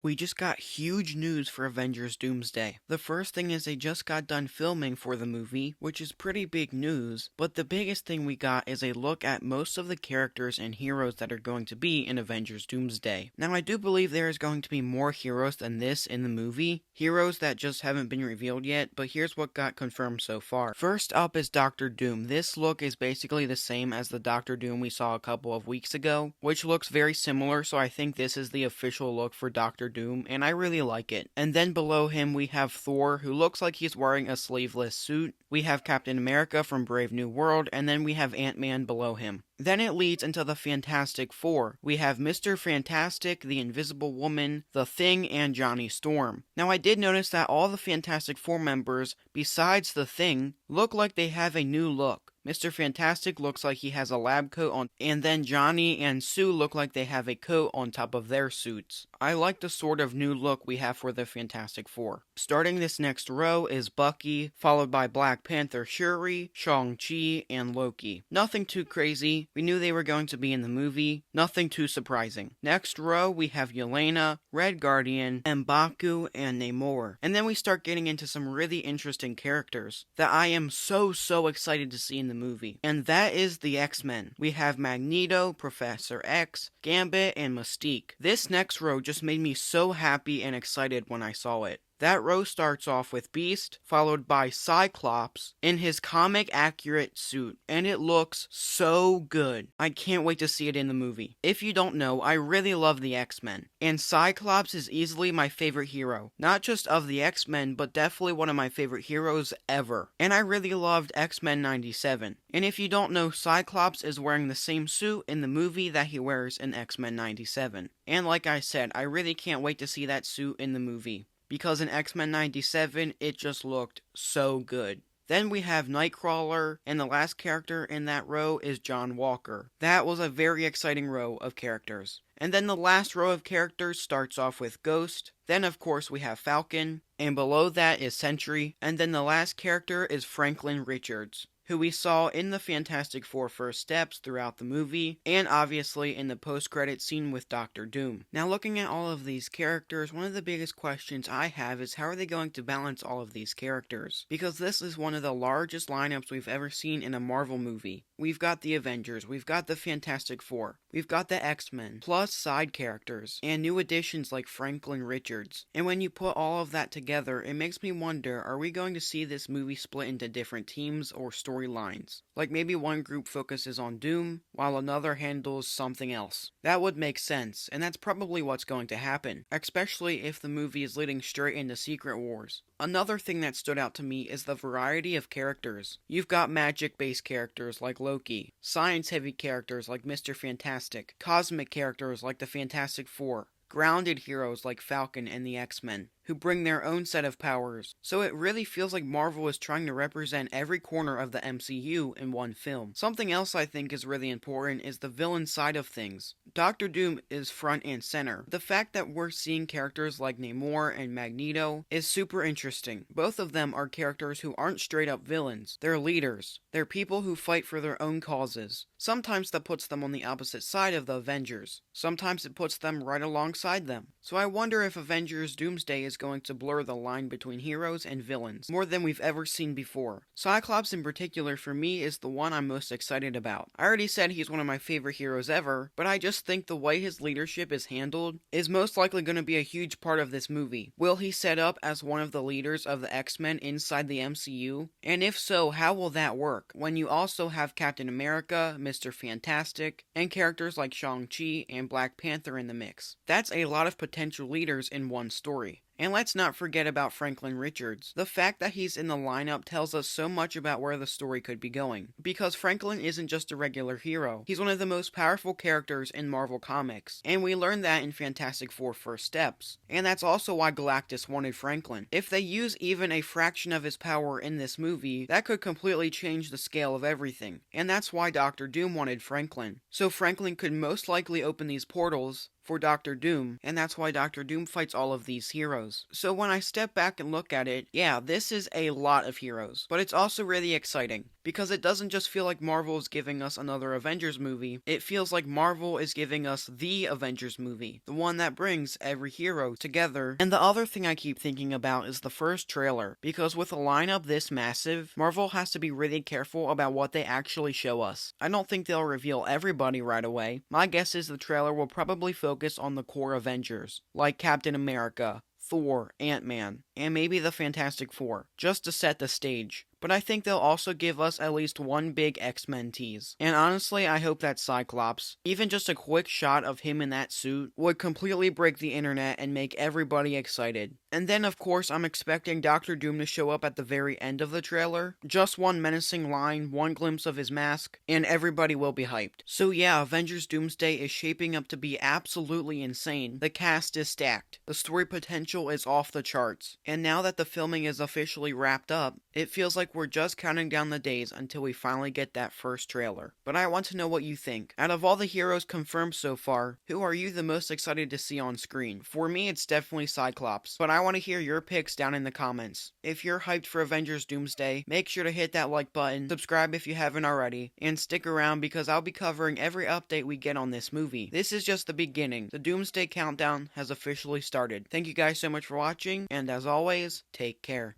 We just got huge news for Avengers Doomsday. The first thing is they just got done filming for the movie, which is pretty big news, but the biggest thing we got is a look at most of the characters and heroes that are going to be in Avengers Doomsday. Now I do believe there is going to be more heroes than this in the movie, heroes that just haven't been revealed yet, but here's what got confirmed so far. First up is Doctor Doom. This look is basically the same as the Doctor Doom we saw a couple of weeks ago, which looks very similar, so I think this is the official look for Doctor Doom, and I really like it. And then below him we have Thor, who looks like he's wearing a sleeveless suit. We have Captain America from Brave New World, and then we have Ant-Man below him. Then it leads into the Fantastic Four. We have Mr. Fantastic, the Invisible Woman, the Thing, and Johnny Storm. Now I did notice that all the Fantastic Four members, besides the Thing, look like they have a new look. Mr. Fantastic looks like he has a lab coat on, and then Johnny and Sue look like they have a coat on top of their suits. I like the sort of new look we have for the Fantastic Four. Starting this next row is Bucky, followed by Black Panther Shuri, Shang-Chi, and Loki. Nothing too crazy. We knew they were going to be in the movie. Nothing too surprising. Next row, we have Yelena, Red Guardian, M'Baku, and Namor. And then we start getting into some really interesting characters that I am so excited to see in the movie. And that is the X-Men. We have Magneto, Professor X, Gambit, and Mystique. This next row just made me so happy and excited when I saw it. That row starts off with Beast, followed by Cyclops in his comic-accurate suit, and it looks so good. I can't wait to see it in the movie. If you don't know, I really love the X-Men, and Cyclops is easily my favorite hero. Not just of the X-Men, but definitely one of my favorite heroes ever. And I really loved X-Men 97. And if you don't know, Cyclops is wearing the same suit in the movie that he wears in X-Men 97. And like I said, I really can't wait to see that suit in the movie, because in X-Men 97, it just looked so good. Then we have Nightcrawler, and the last character in that row is John Walker. That was a very exciting row of characters. And then the last row of characters starts off with Ghost. Then of course we have Falcon, and below that is Sentry, and then the last character is Franklin Richards, who we saw in the Fantastic Four First Steps throughout the movie, and obviously in the post-credit scene with Doctor Doom. Now looking at all of these characters, one of the biggest questions I have is how are they going to balance all of these characters? Because this is one of the largest lineups we've ever seen in a Marvel movie. We've got the Avengers, we've got the Fantastic Four, we've got the X-Men, plus side characters, and new additions like Franklin Richards. And when you put all of that together, it makes me wonder, are we going to see this movie split into different teams or storylines? Like maybe one group focuses on Doom, while another handles something else. That would make sense, and that's probably what's going to happen, especially if the movie is leading straight into Secret Wars. Another thing that stood out to me is the variety of characters. You've got magic-based characters like Loki, science-heavy characters like Mr. Fantastic, cosmic characters like the Fantastic Four, grounded heroes like Falcon and the X-Men, who bring their own set of powers. So it really feels like Marvel is trying to represent every corner of the MCU in one film. Something else I think is really important is the villain side of things. Doctor Doom is front and center. The fact that we're seeing characters like Namor and Magneto is super interesting. Both of them are characters who aren't straight up villains. They're leaders. They're people who fight for their own causes. Sometimes that puts them on the opposite side of the Avengers. Sometimes it puts them right alongside them. So I wonder if Avengers Doomsday is going to blur the line between heroes and villains more than we've ever seen before. Cyclops in particular for me is the one I'm most excited about. I already said he's one of my favorite heroes ever, but I just think the way his leadership is handled is most likely going to be a huge part of this movie. Will he set up as one of the leaders of the X-Men inside the MCU? And if so, how will that work when you also have Captain America, Mr. Fantastic, and characters like Shang-Chi and Black Panther in the mix? That's a lot of potential leaders in one story. And let's not forget about Franklin Richards. The fact that he's in the lineup tells us so much about where the story could be going. Because Franklin isn't just a regular hero. He's one of the most powerful characters in Marvel Comics. And we learned that in Fantastic Four First Steps. And that's also why Galactus wanted Franklin. If they use even a fraction of his power in this movie, that could completely change the scale of everything. And that's why Doctor Doom wanted Franklin. So Franklin could most likely open these portals for Doctor Doom, and that's why Doctor Doom fights all of these heroes. So when I step back and look at it, yeah, this is a lot of heroes, but it's also really exciting, because it doesn't just feel like Marvel is giving us another Avengers movie, it feels like Marvel is giving us the Avengers movie, the one that brings every hero together. And the other thing I keep thinking about is the first trailer, because with a lineup this massive, Marvel has to be really careful about what they actually show us. I don't think they'll reveal everybody right away. My guess is the trailer will probably focus on the core Avengers, like Captain America, Thor, Ant-Man, and maybe the Fantastic Four, just to set the stage. But I think they'll also give us at least one big X-Men tease. And honestly, I hope that's Cyclops. Even just a quick shot of him in that suit would completely break the internet and make everybody excited. And then of course I'm expecting Doctor Doom to show up at the very end of the trailer. Just one menacing line, one glimpse of his mask, and everybody will be hyped. So yeah, Avengers Doomsday is shaping up to be absolutely insane. The cast is stacked. The story potential is off the charts. And now that the filming is officially wrapped up, it feels like we're just counting down the days until we finally get that first trailer. But I want to know what you think. Out of all the heroes confirmed so far, who are you the most excited to see on screen? For me, it's definitely Cyclops, but I want to hear your picks down in the comments. If you're hyped for Avengers Doomsday, make sure to hit that like button, subscribe if you haven't already, and stick around because I'll be covering every update we get on this movie. This is just the beginning. The Doomsday Countdown has officially started. Thank you guys so much for watching, and as always, take care.